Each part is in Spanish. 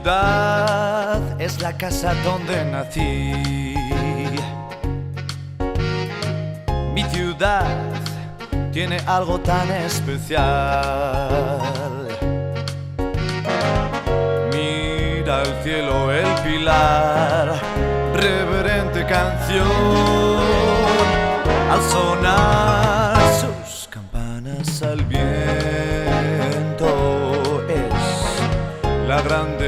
ciudad es la casa donde nací. Mi ciudad tiene algo tan especial. Mira al cielo el pilar, reverente canción, al sonar sus campanas al viento, es la grandeza.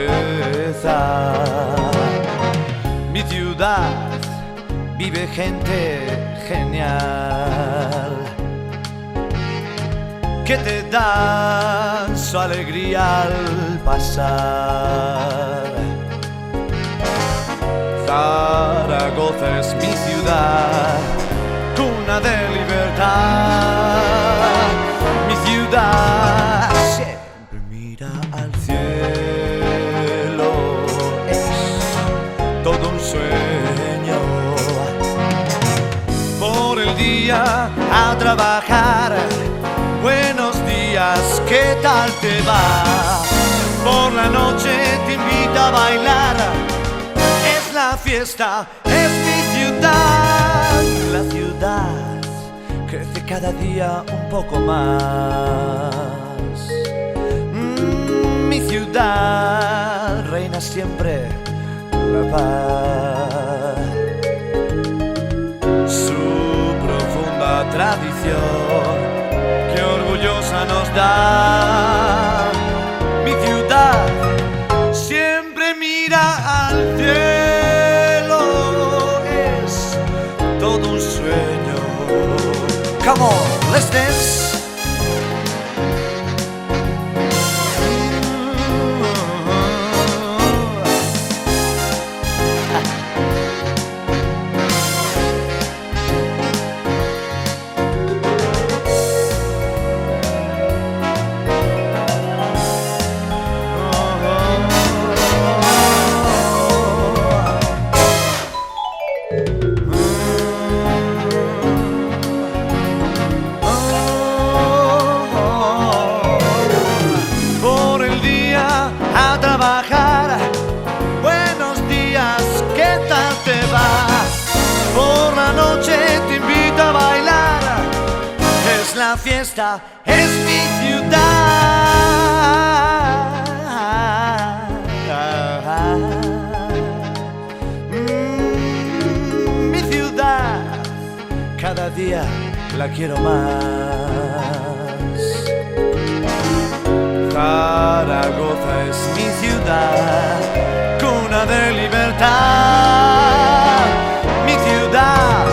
Mi ciudad vive gente genial, que te dan su alegría al pasar. Zaragoza es mi ciudad, cuna de libertad. Mi ciudad siempre mira al cielo, es todo un sueño. Por el día a trabajar, buenos días, ¿qué tal te va? Por la noche te invita a bailar, es la fiesta, es mi ciudad. La ciudad crece cada día un poco más. Mi ciudad reina siempre la paz. Su profunda tradición que orgullosa nos da. Mi ciudad siempre mira al cielo, es todo un sueño. Come on, let's dance. La fiesta es mi ciudad. Mi ciudad, cada día la quiero más. Zaragoza es mi ciudad, cuna de libertad. Mi ciudad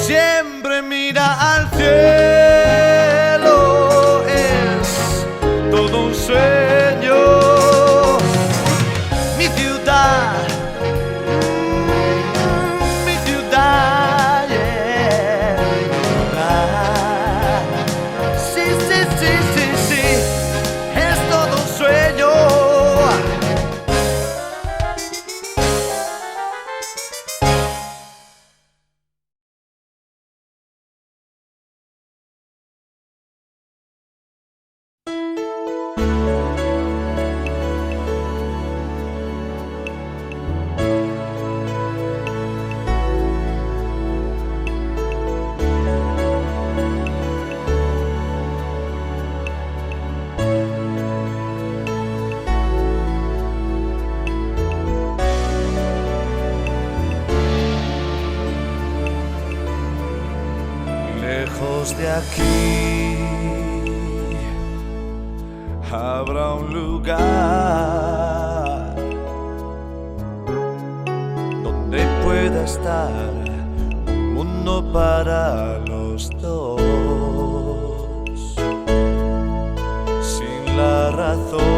siempre mira al cielo, todo un sueño. Mi ciudad, yeah. Sí, sí, sí, sí, sí, es todo un sueño. Lejos de aquí habrá un lugar donde pueda estar un mundo para los dos, sin la razón,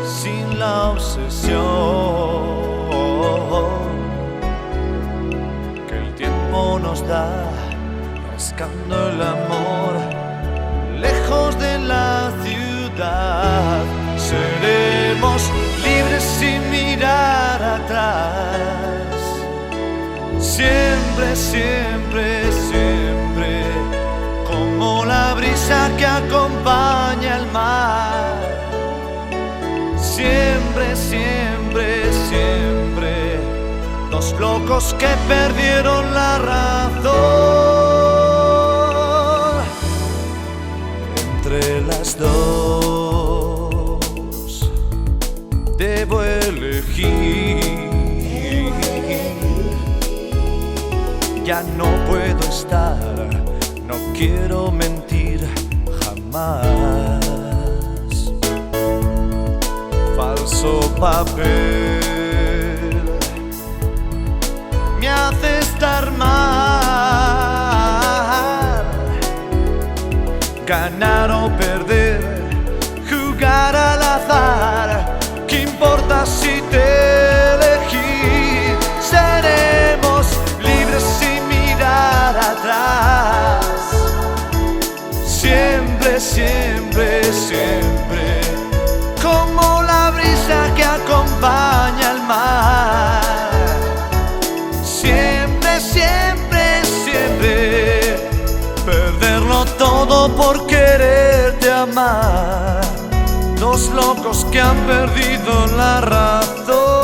sin la obsesión nos da, rascando el amor, lejos de la ciudad. Seremos libres sin mirar atrás, siempre, siempre, siempre, como la brisa que acompaña el mar. locos que perdieron la razón. Entre las dos debo elegir. Ya no puedo estar, no quiero mentir jamás. Falso papel me hace estar mal. Ganar o perder, jugar al azar. ¿Qué importa si te elegí? Seremos libres sin mirar atrás. Siempre, siempre, siempre, como la brisa que acompaña al mar. Siempre, siempre, siempre, perderlo todo por quererte amar. Dos locos que han perdido la razón.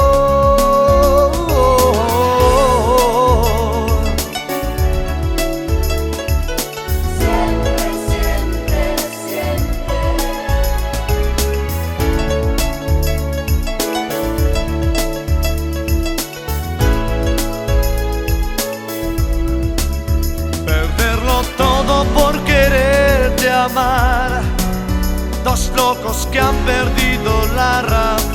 Por quererte amar, dos locos que han perdido la razón.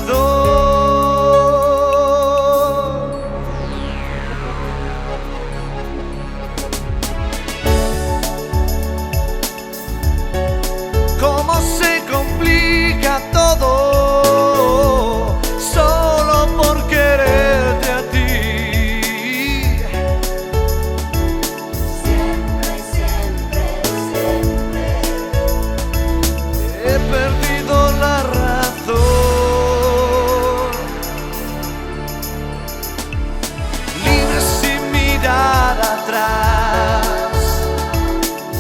Cómo se complica todo solo por quererte a ti. He perdido la razón. Libre sin mirar atrás.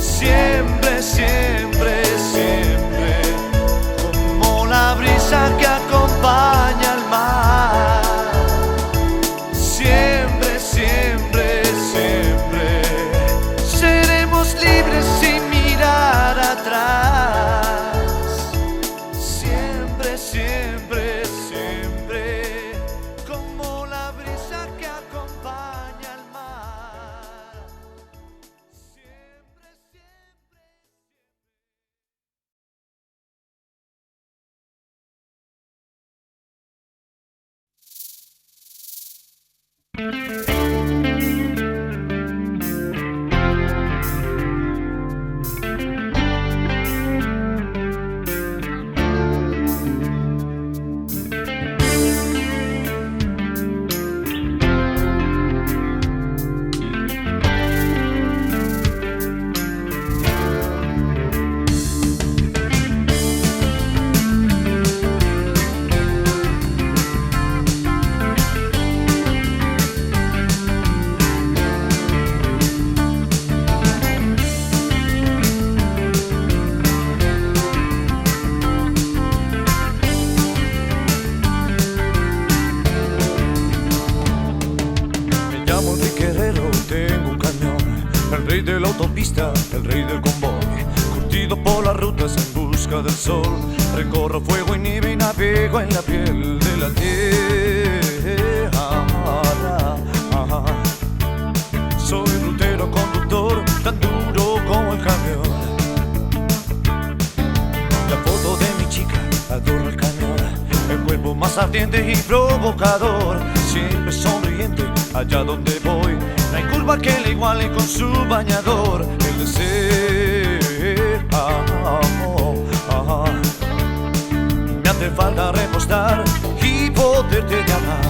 Siempre, siempre, siempre, como la brisa que acompaña al mar. Siempre, siempre, siempre, seremos libres sin mirar atrás. Siempre, siempre, siempre, como la brisa que acompaña al mar. Siempre, siempre. El rey de la autopista, el rey del convoy, curtido por las rutas en busca del sol. Recorro fuego y nieve y navego en la piel de la tierra. Soy rutero, conductor, tan duro como el camión. La foto de mi chica adorna el cañón, el cuerpo más ardiente y provocador. Siempre sonriente allá donde voy, no hay curva que le iguale con su bañador. El deseo me hace falta repostar y poderte llamar.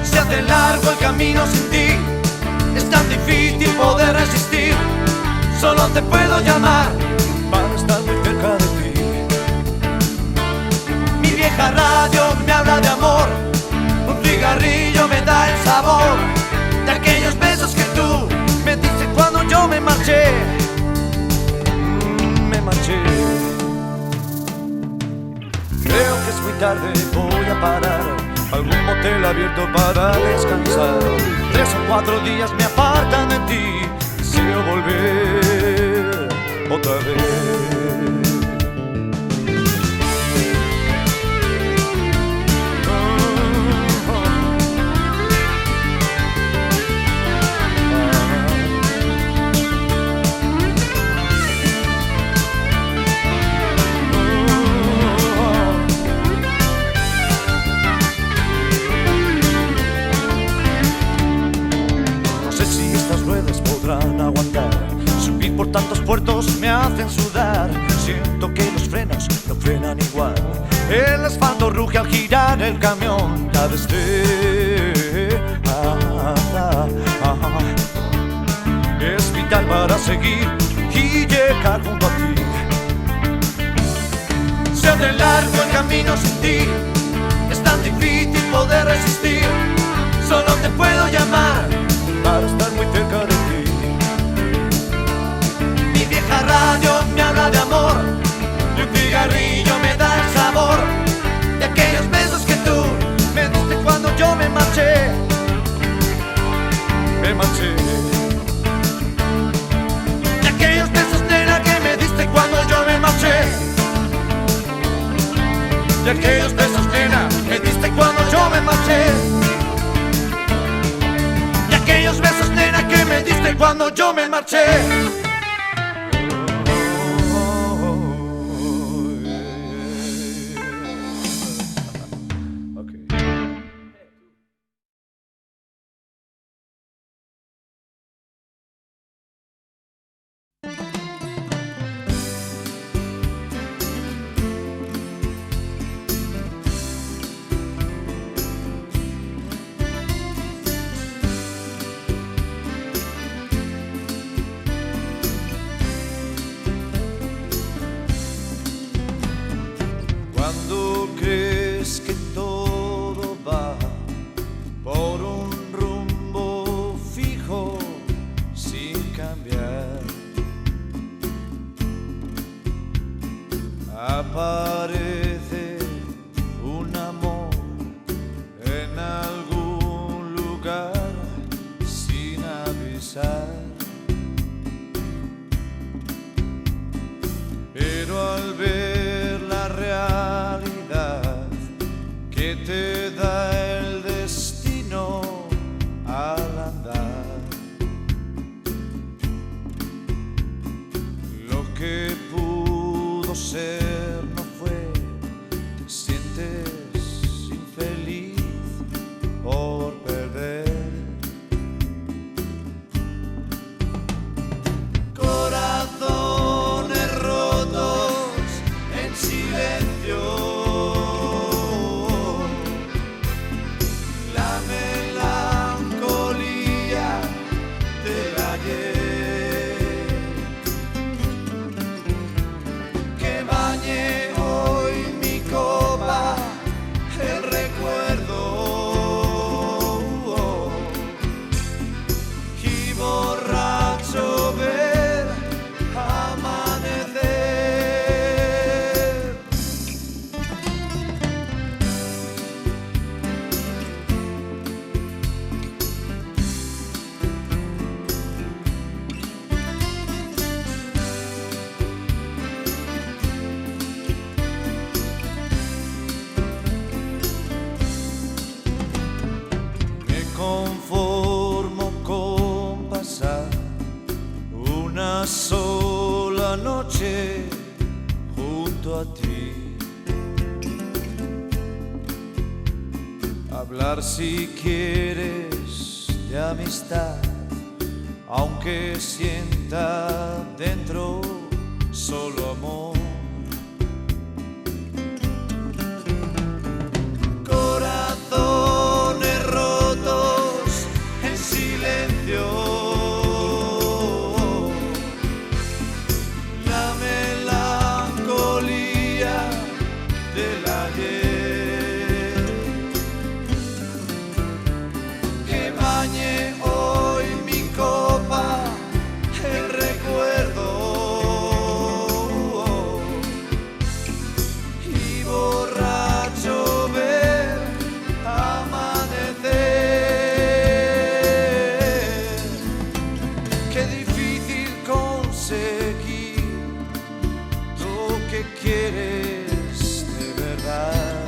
Se hace largo el camino sin ti, es tan difícil poder resistir. Solo te puedo llamar para estar muy cerca de ti. Mi vieja radio me habla de amor, un cigarrillo me da el sabor de aquellos besos que tú me diste cuando yo me marché. Me marché. Creo que es muy tarde, voy a parar algún motel abierto para descansar. 3 o 4 días me apartan de ti, deseo volver otra vez. Aguantar, subir por tantos puertos me hacen sudar. Siento que los frenos no frenan igual. El asfalto ruge al girar el camión. Ya desde es vital para seguir y llegar junto a ti. Se hace largo el camino sin ti, es tan difícil poder resistir. Solo te puedo llamar para estar muy cerca de ti. La radio me habla de amor y un cigarrillo me da el sabor de aquellos besos que tú me diste cuando yo me marché. Me marché. De aquellos besos, nena, que me diste cuando yo me marché. De aquellos besos, nena, me diste cuando yo me marché. De aquellos besos, nena, que me diste cuando yo me marché. Cuando crees que todo va por un rumbo fijo sin cambiar, aparece un amor en algún lugar sin avisar. Pero al ver la realidad que te da el destino al andar, lo que pudo ser no fue, te sientes infeliz por perder. Corazones rotos en silencio, la melancolía del ayer, que bañe hoy mi copa el recuerdo y borracho ver amanecer. Me conformo con pasar una sola noche junto a ti, hablar si quieres de amistad, aunque sienta dentro solo amor. Corazones rotos en silencio, la melancolía del ayer, que bañe hoy mi copa el recuerdo que quieres de verdad,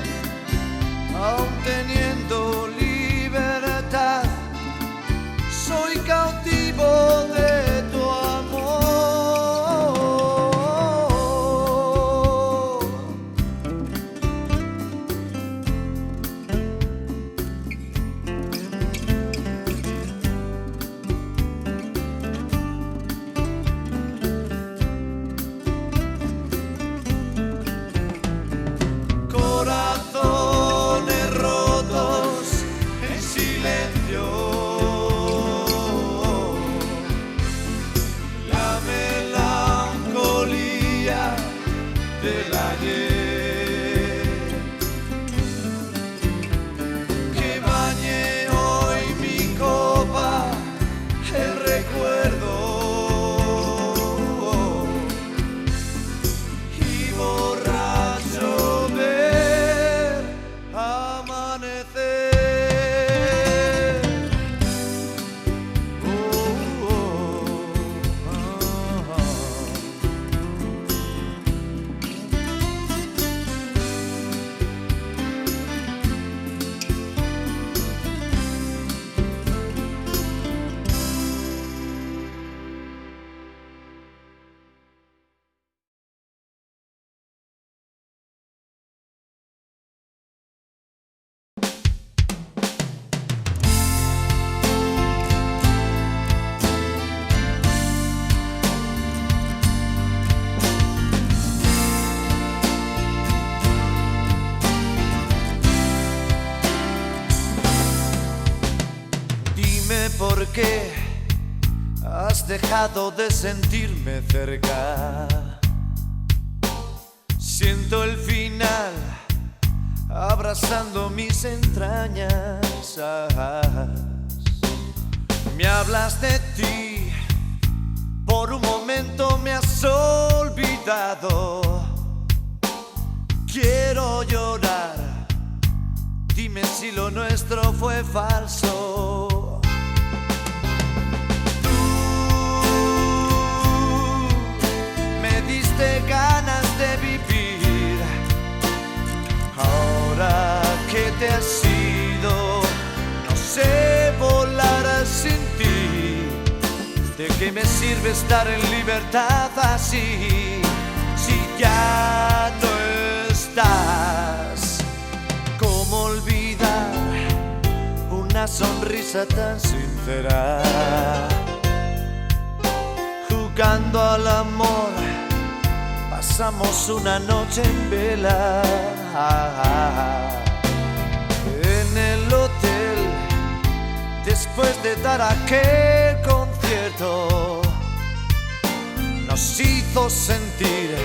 aun teniendo libertad, soy cautivo de tu amor. Corazones rotos en silencio, la melancolía del ayer, que bañe hoy mi copa el recuerdo y borracho ver amanecer. Dime por qué has dejado de sentirme cerca. Siento el final abrazando mis entrañas. Me hablas de ti, por un momento me has olvidado. Quiero llorar, dime si lo nuestro fue falso. Tú me diste ganas de vivir, ahora que te has ido, no sé volar sin ti. ¿De qué me sirve estar en libertad así, si ya no estás? ¿Cómo olvidar una sonrisa tan sincera? Jugando al amor, pasamos una noche en vela. En el hotel, después de dar aquel concierto, nos hizo sentir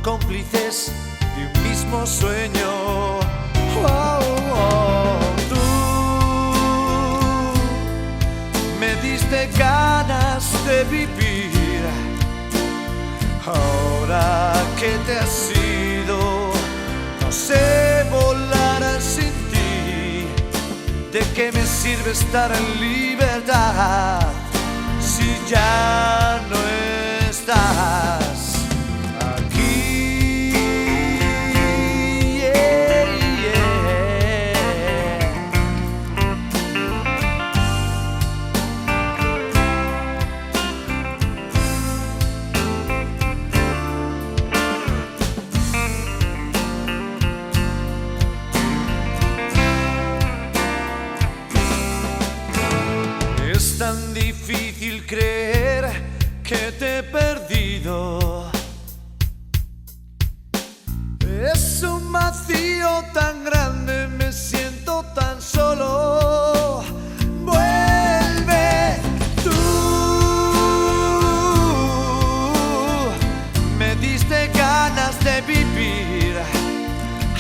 cómplices de un mismo sueño. Tú me diste ganas de vivir, ahora que te has ido, no sé volar sin ti. ¿De qué me sirve estar en libertad si ya no estás aquí? Es tan difícil creer que te he perdido. Es un vacío tan grande, me siento tan solo. Vuelve tú, me diste ganas de vivir,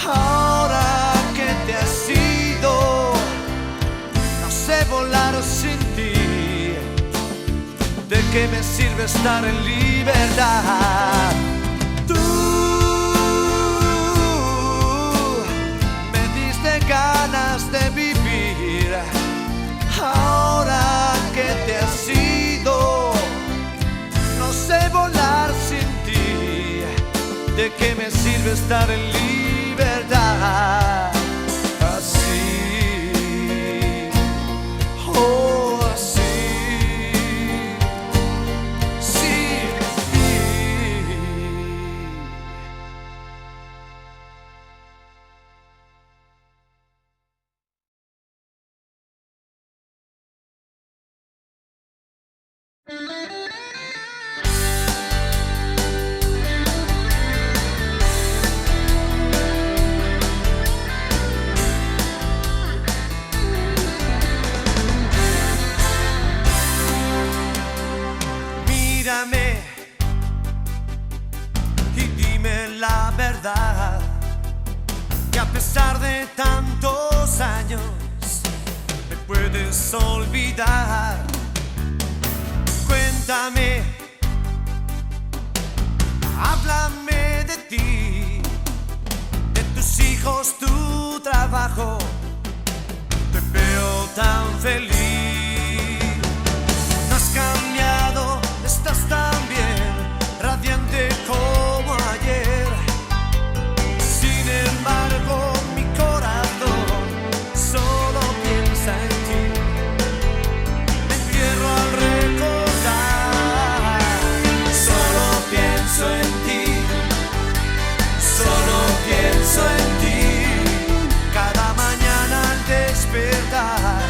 ahora que te has ido, no sé volar sin ti. ¿De qué me sirve estar en libertad? Tú me diste ganas de vivir, ahora que te has ido, no sé volar sin ti. ¿De qué me sirve estar en libertad? Así, oh, así, sí. Mírame y dime la verdad, que a pesar de tantos años me puedes olvidar. Cuéntame, háblame de ti, de tus hijos, tu trabajo. Te veo tan feliz. No has cambiado, estás tan bien, radiante como ayer. Sin embargo, mi corazón solo piensa en ti. Me entierro al recordar. Solo pienso en ti. Solo pienso en ti. Cada mañana al despertar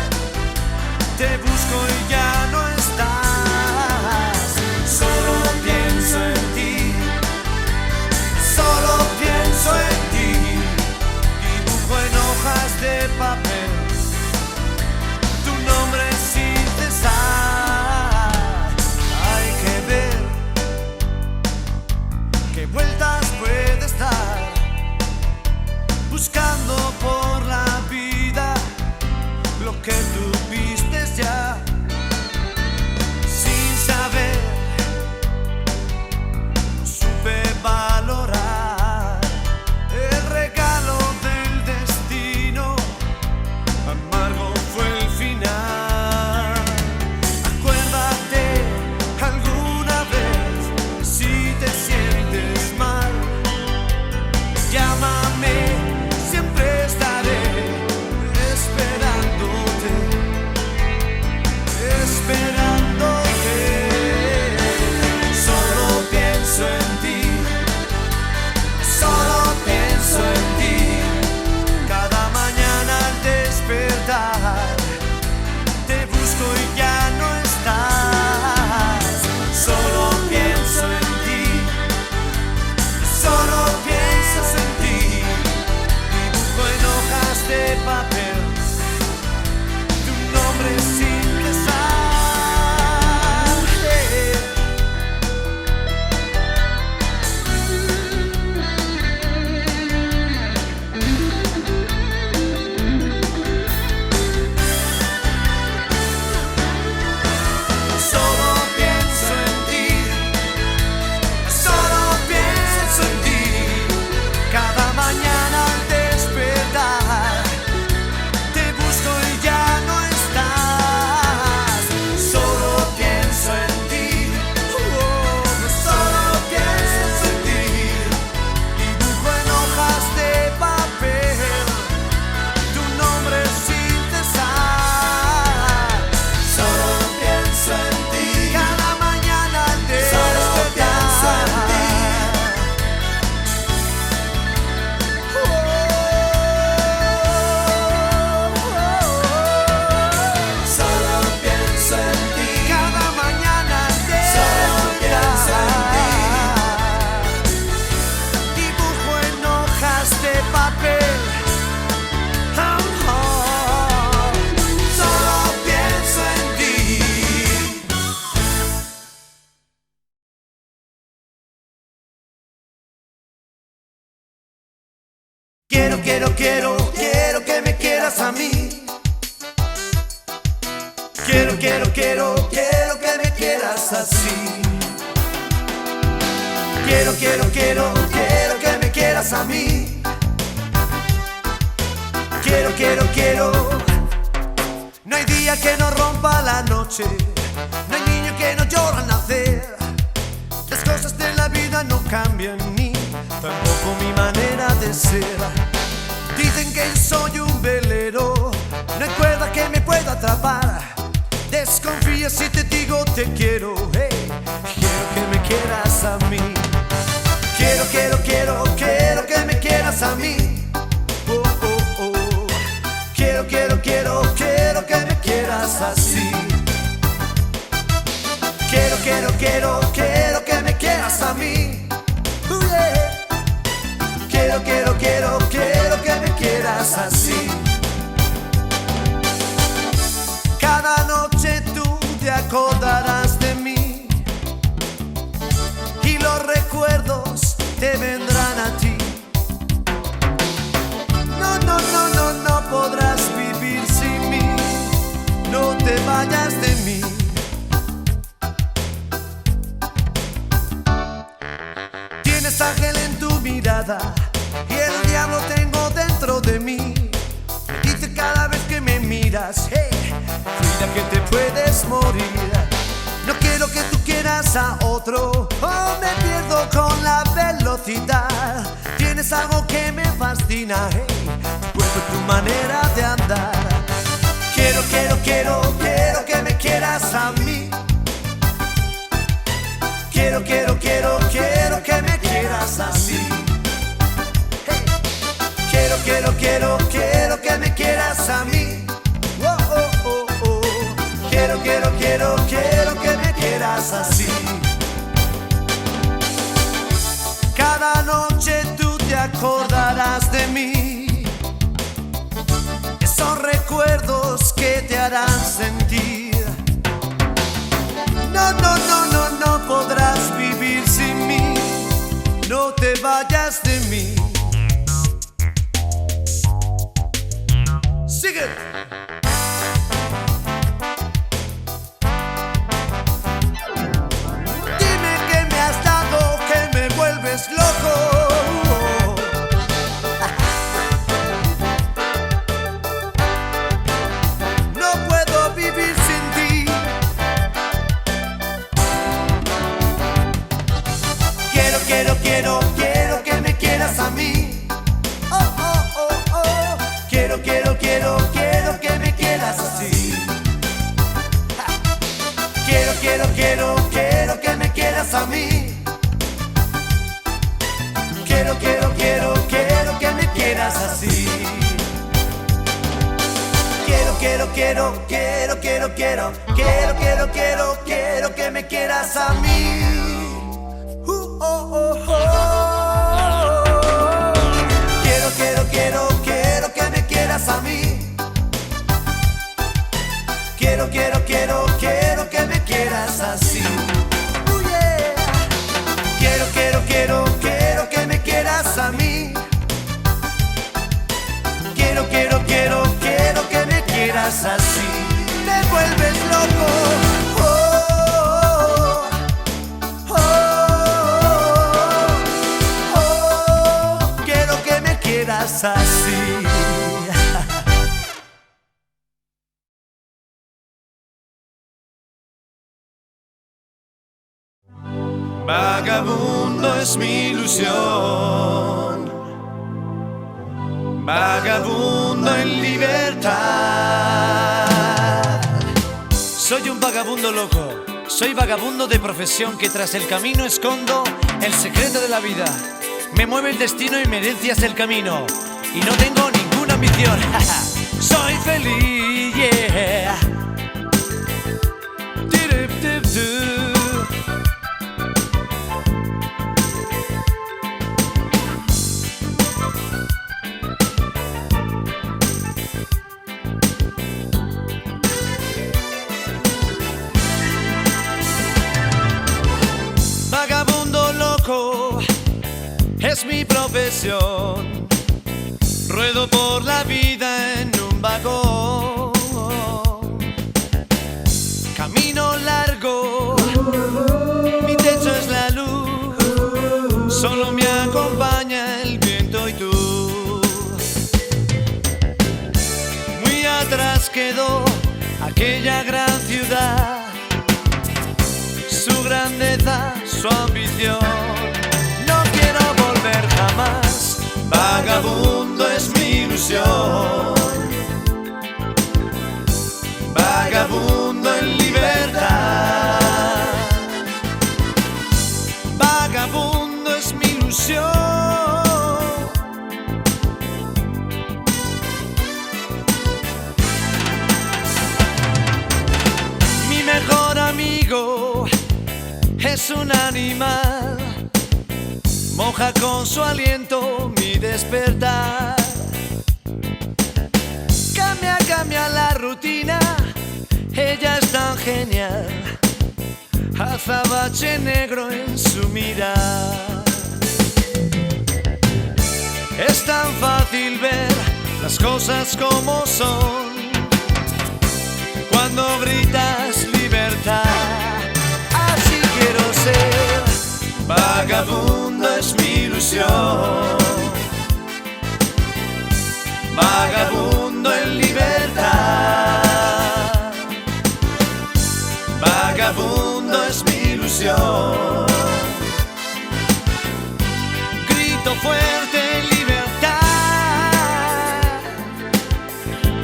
te busco y ya no estás. Solo pienso en ti. Solo pienso en ti. Dibujo en hojas de papel tu nombre sin cesar. Hay que ver qué vueltas puedes dar, buscando por la vida lo que tuviste ya, sin saber. No supe valorar el regalo del destino. Amargo fue el final. Acuérdate alguna vez, si te sientes mal, llámame, siempre estaré esperándote, esperándote. Solo pienso en ti, solo pienso en ti. Cada mañana al despertar te busco y ya no estás. Solo pienso en ti, solo pienso en ti. Dibujo en hojas de papel tu nombre sin cesar. Solo pienso en ti, solo pienso en ti. Cada mañana al despertar te busco y ya no estás. Solo pienso en ti, solo pienso en ti. Dibujo en hojas de papel tu nombre sin cesar. Solo pienso en ti. Cada mañana al despertar solo pienso en ti. Solo pienso en ti. Cada mañana al despertar dibujo en hojas de papel. Solo pienso en ti. Quiero que me quieras a mí. Quiero que me quieras así. Quiero que me quieras a mí. Quiero. No hay día que no rompa la noche, no hay niño que no llora al nacer. Las cosas de la vida no cambian ni tampoco mi manera de ser. Dicen que soy un velero, no hay cuerda que me pueda atrapar. Desconfía si te digo te quiero, hey. Quiero que me quieras a mí. Quiero que me quieras a mí. Oh, oh, oh. Quiero que me quieras así. Quiero que me quieras a mí. Yeah. Quiero que me quieras así. Cada noche tú te acordarás de mí y los recuerdos te vendrán a ti. No podrás vivir sin mí. No te vayas de mí. Tienes ángel en tu mirada y el diablo tengo dentro de mí. Me dice cada vez que me miras, hey, Frida, que te puedes morir. No quiero que tú quieras a otro, oh, me pierdo con la velocidad. Tienes algo que me fascina, hey, tu cuerpo y tu manera de andar. Quiero que me quieras a mí. Quiero que me quieras así. Hey. Quiero que me quieras a mí. Oh, oh, oh, oh. Quiero que me quieras así. Cada noche tú te acordarás de mí. Esos recuerdos que te harán sentir. No podrás vivir sin mí. No te vayas de mí. Sigue. Dime que me has dado, que me vuelves loco. No puedo vivir sin ti. Quiero que me quieras a mí. Oh, oh, oh, oh. Quiero que me quieras así. Quiero que me quieras a mí. Quiero que me quieras así. Quiero que me quieras a mí. Oh, oh, oh. Quiero que me quieras a mí. Quiero que me quieras así. Oh, yeah. Quiero que me quieras a mí. Quiero que me quieras así. Me vuelves loco. Así. Vagabundo es mi ilusión, vagabundo en libertad. Soy un vagabundo loco, soy vagabundo de profesión que tras el camino escondo el secreto de la vida. Me mueve el destino y me herencias el camino. Y no tengo ninguna ambición. Soy feliz, yeah. Vagabundo loco es mi profesión. Ruedo por la vida en un vagón. Camino largo, mi techo es la luz. Solo me acompaña el viento y tú. Muy atrás quedó aquella gran ciudad, su grandeza, su ambición. No quiero volver es un animal, moja con su aliento mi despertar. Cambia la rutina, ella es tan genial, azabache negro en su mirar. Es tan fácil ver las cosas como son cuando gritas libertad. Así quiero ser, vagabundo es mi ilusión, vagabundo en libertad, vagabundo es mi ilusión. Grito fuerte libertad,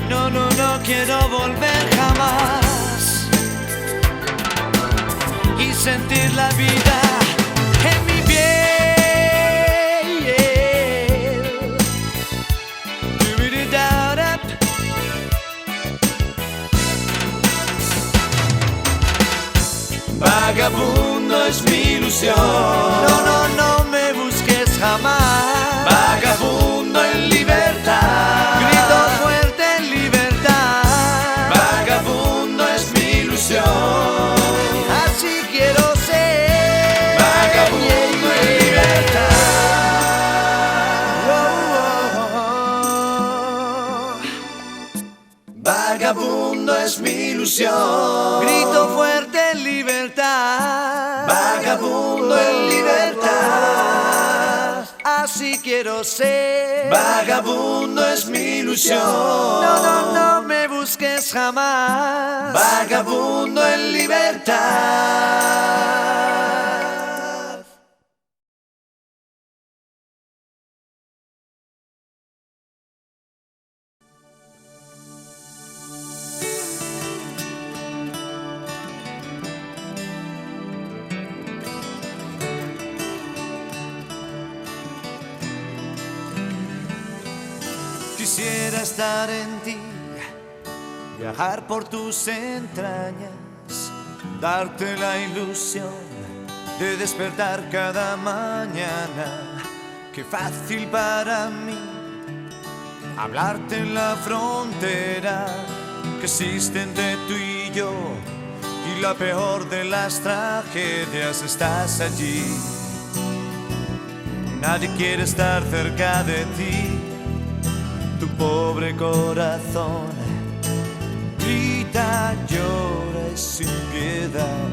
no, no, no quiero volver jamás y sentir la vida en mi piel. Vagabundo es mi ilusión, no, no, no me busques jamás. Vagabundo en libertad, grito fuerte en libertad. Vagabundo es mi ilusión, así quiero ser. Vagabundo en libertad, vagabundo es mi ilusión. Grito fuerte en libertad, vagabundo en libertad, así quiero ser. Vagabundo es mi ilusión, no, no, no me busques jamás. Vagabundo en libertad. Quisiera estar en ti, viajar por tus entrañas, darte la ilusión de despertar cada mañana. Qué fácil para mí hablarte en la frontera que existe entre tú y yo, y la peor de las tragedias, estás allí. Nadie quiere estar cerca de ti. Tu pobre corazón grita, llora y sin piedad.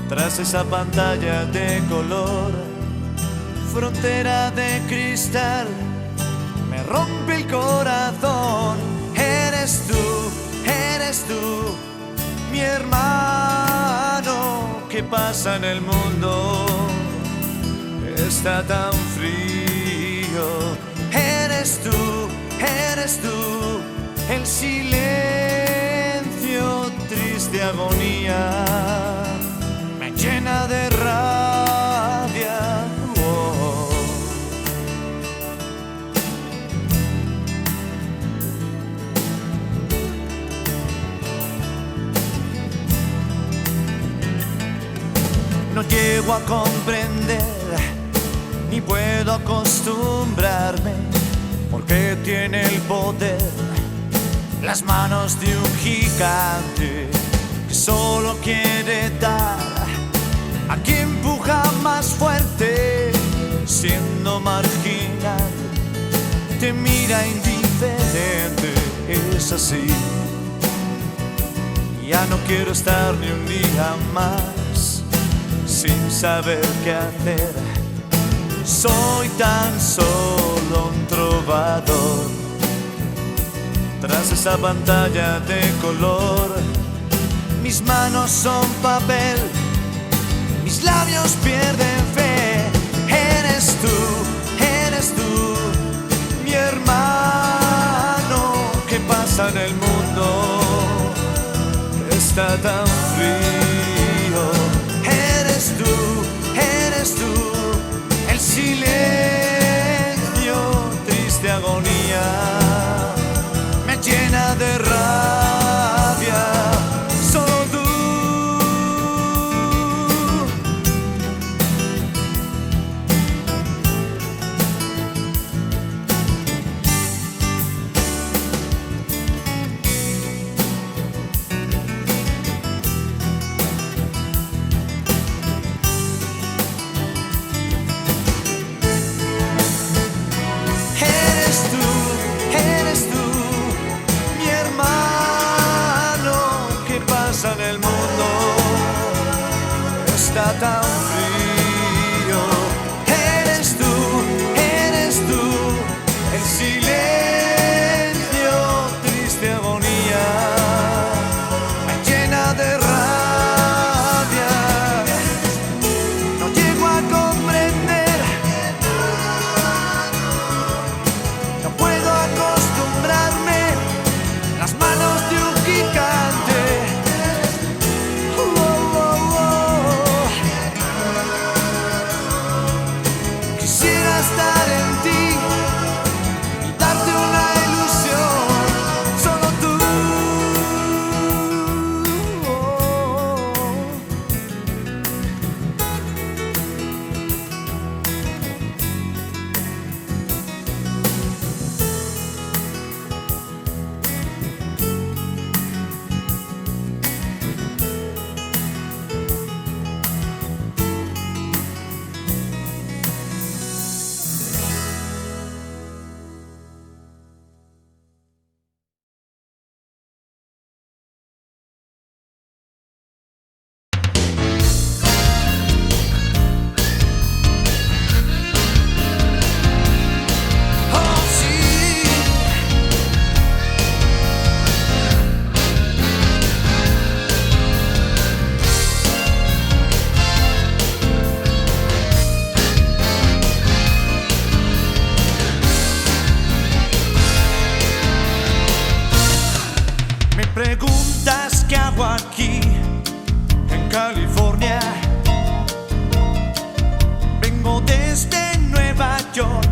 Tras esa pantalla de color, frontera de cristal, me rompe el corazón. Eres tú, mi hermano. ¿Qué pasa en el mundo? Está tan frío. Eres tú, el silencio, triste agonía, me llena de rabia. Oh. No llego a comprender, ni puedo acostumbrarme, porque tiene el poder las manos de un gigante que solo quiere dar a quien empuja más fuerte. Siendo marginal, te mira indiferente, es así. Ya no quiero estar ni un día más sin saber qué hacer. Soy tan solo un trovador. Tras esa pantalla de color, mis manos son papel, mis labios pierden fe. Eres tú, mi hermano. ¿Qué pasa en el mundo? Está tan frío. Eres tú, el silencio, triste agonía, me llena de rabia. Solo tú, Quisiera estar en ti y darte una ilusión, solo tú. Preguntas qué hago aquí en California. Vengo desde Nueva York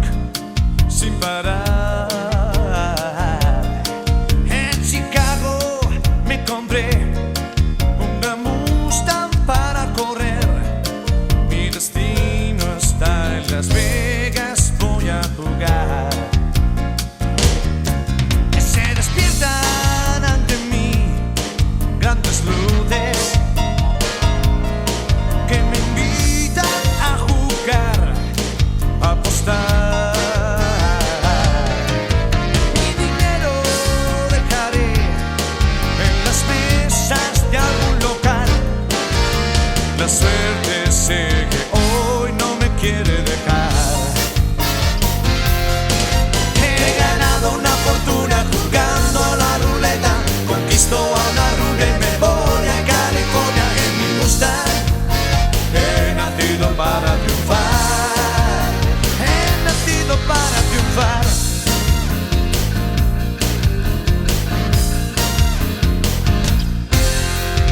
sin parar. En Chicago me compré una Mustang para correr. Mi destino está en Las Vegas, voy a jugar. Se despiertan grandes luces que me invitan a jugar, a apostar. Mi dinero dejaré en las mesas de algún local. La suerte sé que hoy no me quiere dejar. He ganado una fortuna jugando a la ruleta. Conquisto a una rubia y me voy a California en mi Mustang. He nacido para triunfar. He nacido para triunfar.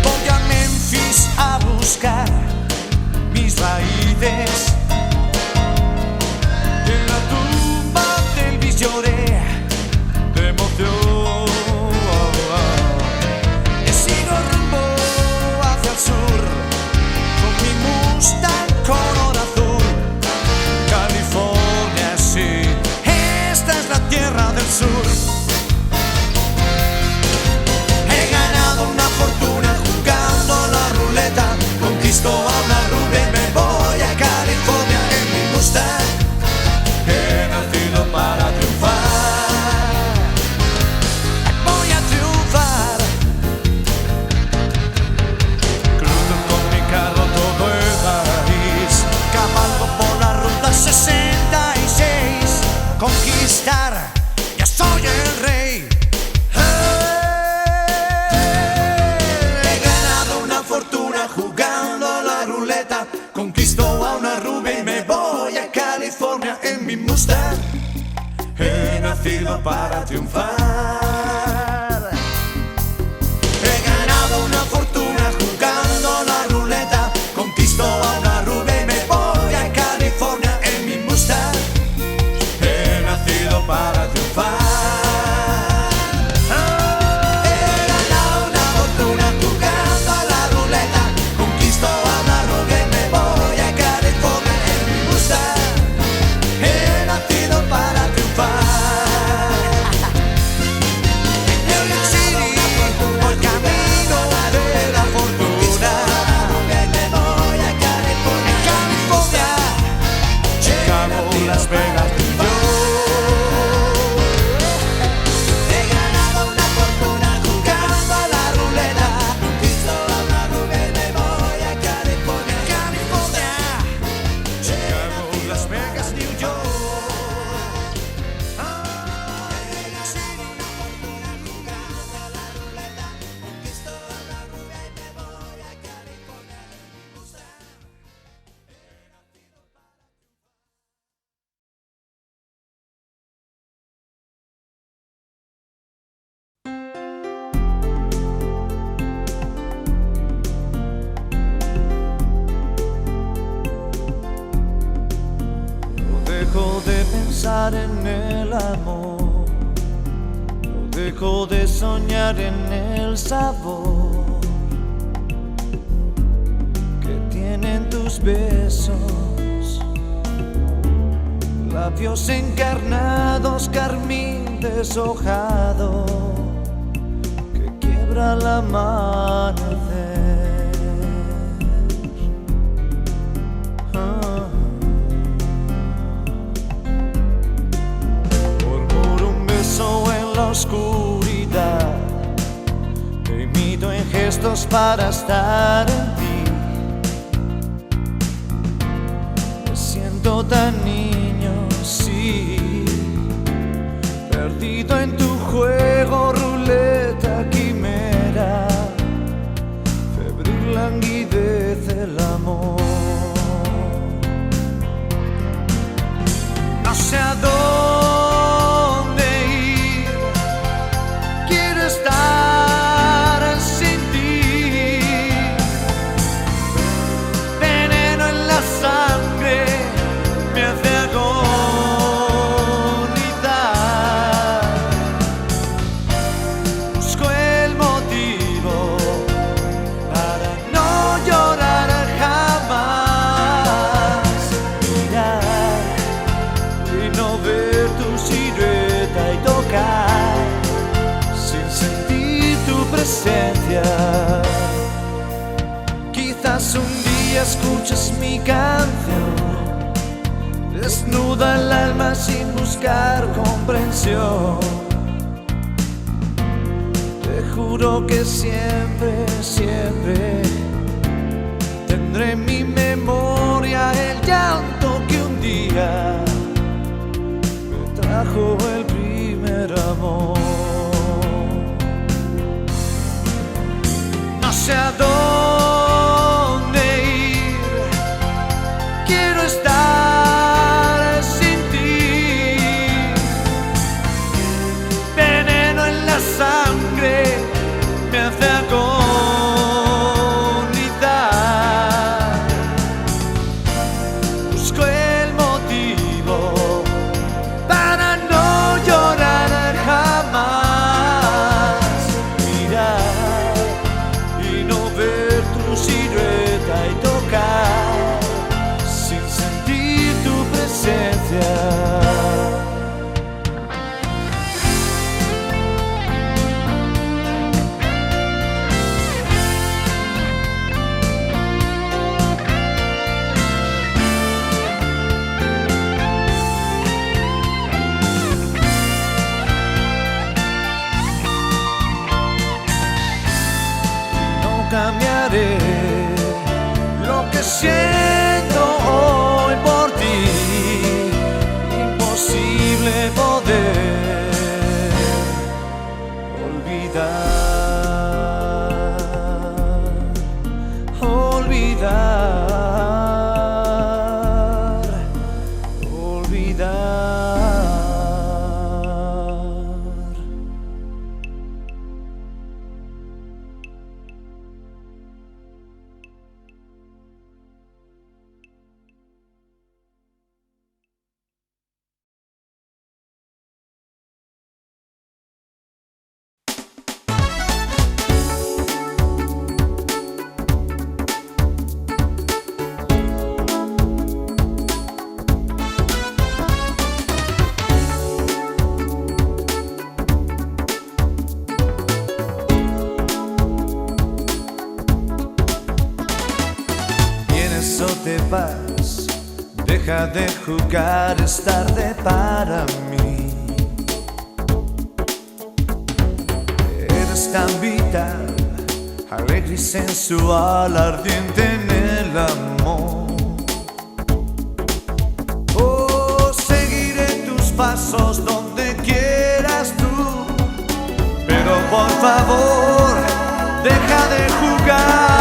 Voy a Memphis a buscar mis raíces. En la tumba del bis lloré de emoción. Sur, con mi Mustang color azul. California, sí, esta es la tierra del sur. He ganado una fortuna jugando a la ruleta. Conquisto a una rubia y me voy a California en mi Mustang. He nacido para triunfar. Voy a triunfar. Todo el país, cabalgo por la ruta 66. Conquistar, ya soy el rey. He ganado una fortuna jugando a la ruleta. Conquisto a una rubia y me voy a California en mi Mustang. He nacido para triunfar. He ganado una fortuna jugando a la ruleta. Conquisto a una rubia y me voy a California en mi Mustang. He nacido para triunfar. He ganado una fortuna jugando a la ruleta. Conquisto a una rubia y me voy a California en mi Mustang. He nacido para triunfar. dejo de pensar en el amor, no dejo de soñar en el sabor que tienen tus besos, labios encarnados, carmín deshojado que quiebra el amanecer. En la oscuridad te imito en gestos para estar en ti. Me siento tan niño, sí, perdido en tu juego, ruleta quimera, febril languidez el amor. No sé a dónde estar sin ti, veneno en la sangre me hace agonizar. Busco el motivo para no llorar jamás, mirar y no ver tu silueta y tocar sin sentir tu presencia. Quizás un día escuches mi canción, desnuda el alma sin buscar comprensión. Te juro que siempre, siempre tendré en mi memoria el llanto que un día me trajo el primer amor. No sé a dónde ir, quiero estar sin ti, veneno en la sangre me hace agonizar. Busco el motivo para no llorar jamás, mirar y no ver tu silueta y tocar sin sentir tu presencia. Cambiaré lo que siento hoy por ti, imposible poder olvidar, olvidar, olvidar. Te vas, deja de jugar, es tarde para mí. Eres tan vital, alegre y sensual, ardiente en el amor. Oh, seguiré tus pasos donde quieras tú, pero por favor, deja de jugar.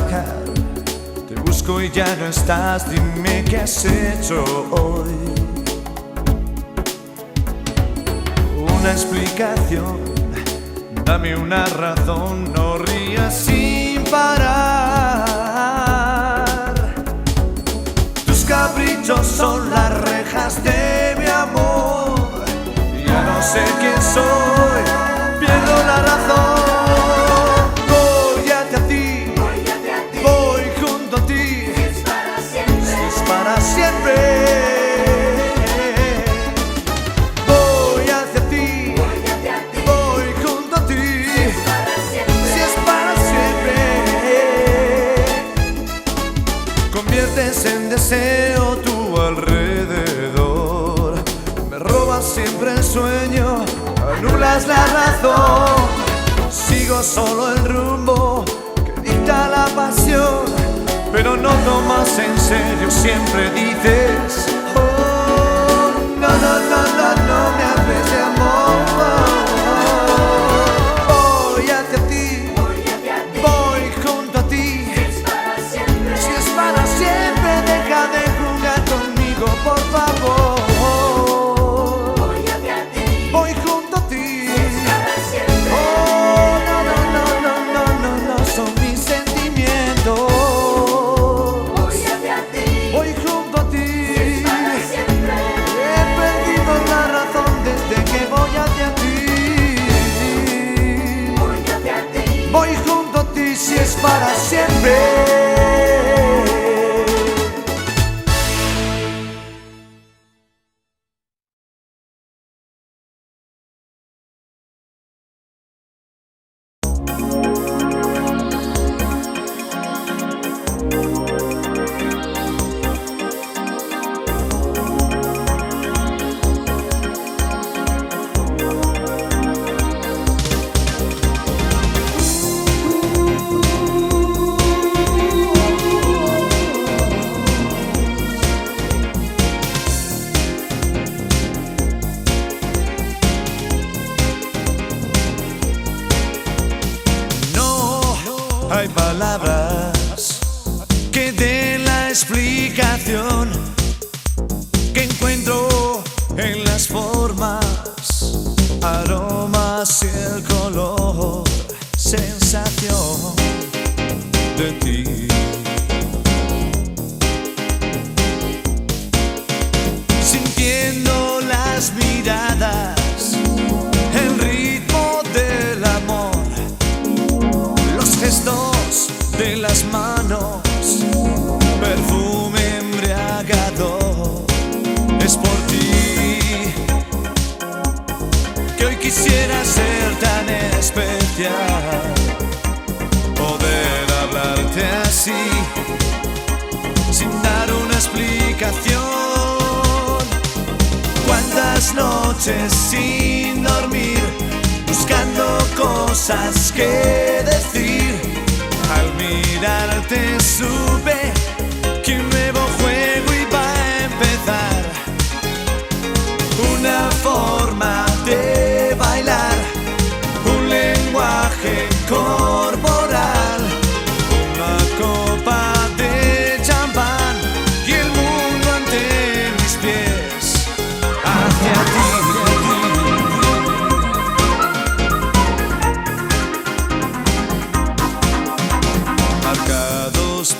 trabajar. Te busco y ya no estás, dime qué has hecho hoy. Una explicación, dame una razón, no rías sin parar. Tus caprichos son las rejas de mi amor. Ya no sé quién soy, pierdo la razón. Voy hacia ti, voy junto a ti, si es para siempre. Voy hacia ti, voy junto a ti, si es para siempre. Conviertes en deseo tu alrededor, me robas siempre el sueño, anulas la razón. Sigo solo el rumbo que dicta la pasión, pero no tomas en serio, siempre dices oh, no, no, no, no, no me hables de amor. Voy hacia ti, voy junto a ti, si es para siempre, deja de jugar conmigo, por favor. Voy junto a ti, oh, no, no, no, no, no, no, no, son mis sentimientos. Voy junto a ti, he perdido la razón desde que voy hacia ti. Voy junto a ti, si es para siempre. Hay palabras que den la explicación que encuentro en las formas, aromas y el color, sensación de ti. Sintiendo las miradas, el ritmo del amor, los gestos de las manos, perfume embriagador. Es por ti que hoy quisiera ser tan especial, poder hablarte así, sin dar una explicación. Cuántas noches sin dormir, buscando cosas que decir. Al mirarte supe que un nuevo juego iba a empezar, una forma de bailar, un lenguaje corporal, una copa de champán y el mundo ante mis pies, hacia ti.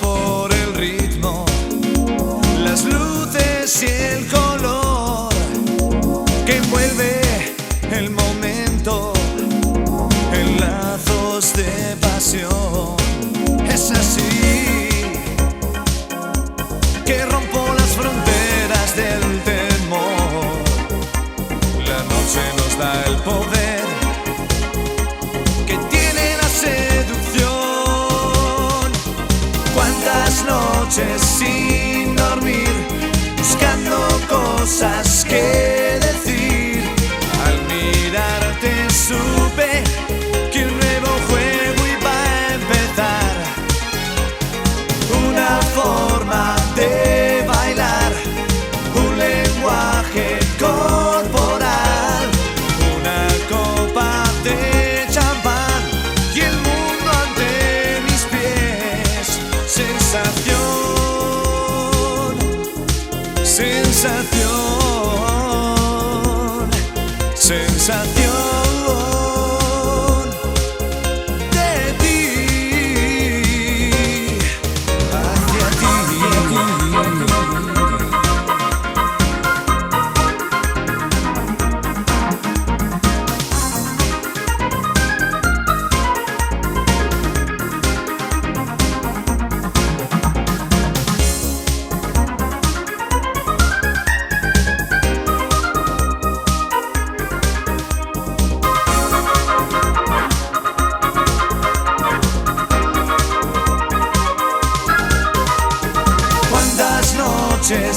Por el ritmo, las luces y el color que envuelve el momento en lazos de pasión. Es así que rompo las fronteras del temor. La noche nos da el poder que tiene la seducción. Cuántas noches sin dormir, buscando cosas que decir. Al mirarte supe que un nuevo juego iba a empezar, una forma de bailar, un lenguaje corporal, una copa de champán y el mundo ante mis pies. sensación, sensación de ti, hacia ti.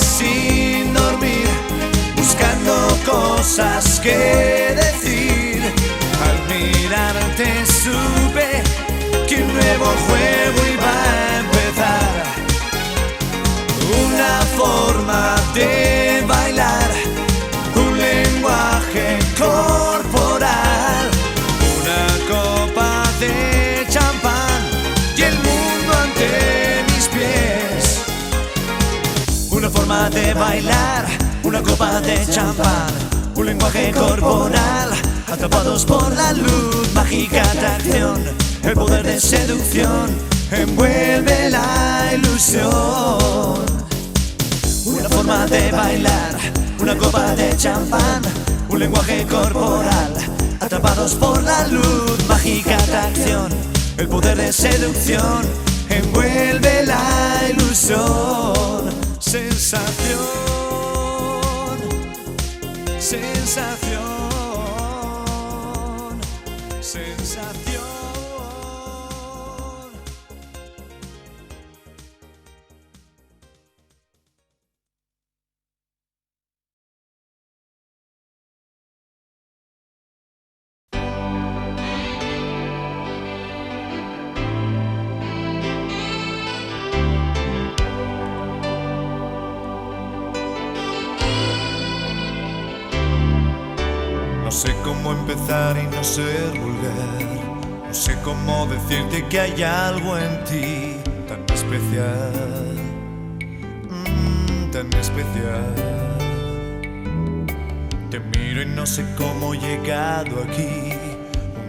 Sin dormir, buscando cosas que decir. Al mirarte supe que un nuevo juego iba a empezar. Una forma de bailar, un lenguaje corporal, una copa de champán y el mundo ante mis pies. Una forma de bailar, una copa de champán, un lenguaje corporal, atrapados por la luz, mágica atracción, el poder de seducción envuelve la ilusión. Una forma de bailar, una copa de champán, un lenguaje corporal, atrapados por la luz, mágica atracción, el poder de seducción envuelve la ilusión. Sensación, sensación, sensación. No sé cómo empezar y no ser vulgar. No sé cómo decirte que hay algo en ti tan especial, tan especial. Te miro y no sé cómo he llegado aquí.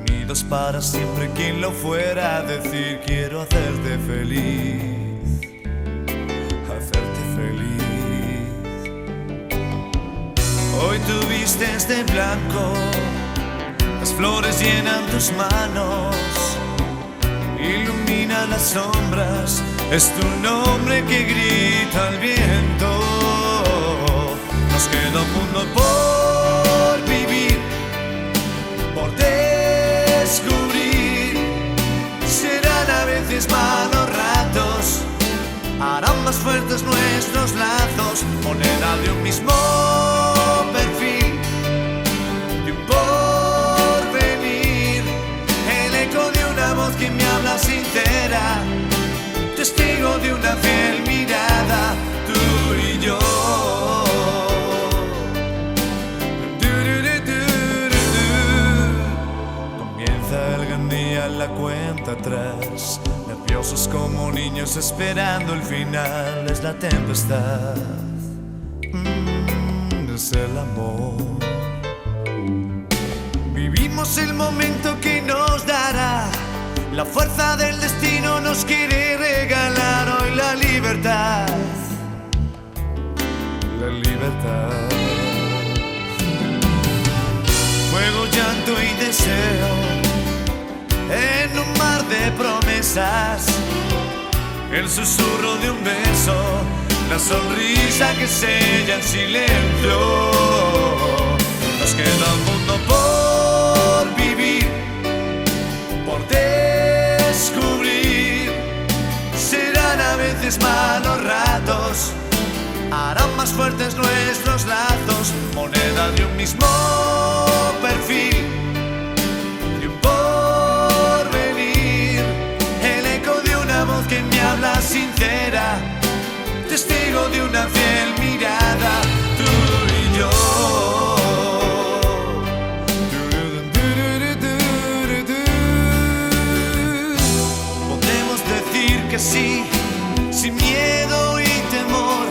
Unidos para siempre, quien lo fuera a decir. Quiero hacerte feliz, hacerte feliz. Hoy tú vistes de blanco, las flores llenan tus manos, ilumina las sombras, es tu nombre que grita el viento. Nos queda un mundo por vivir, por descubrir. Serán a veces malos ratos, harán más fuertes nuestros lazos, moneda de un mismo perfil, de un porvenir, el eco de una voz que me habla sincera, testigo de una fiel mirada, tú y yo. Comienza el gran día, la cuenta atrás, nerviosos como niños esperando el final. Es la tempestad, es el amor. Vivimos el momento que nos dará, la fuerza del destino nos quiere regalar hoy la libertad, la libertad. Fuego, llanto y deseo en un mar de promesas, el susurro de un beso, la sonrisa que sella en silencio. Nos queda un mundo por vivir, por descubrir. Serán a veces malos ratos, harán más fuertes nuestros lazos, moneda de un mismo perfil, de un porvenir, el eco de una voz que me habla sincera, testigo de una fiel mirada, tú y yo. Podemos decir que sí, sin miedo y temor,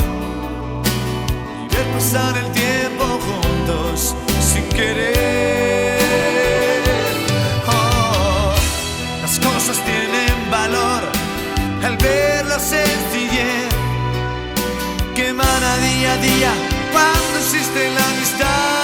y ver pasar pasar el tiempo juntos sin querer. Oh, las cosas tienen valor al ver la sencillez que emana día a día cuando existe la amistad.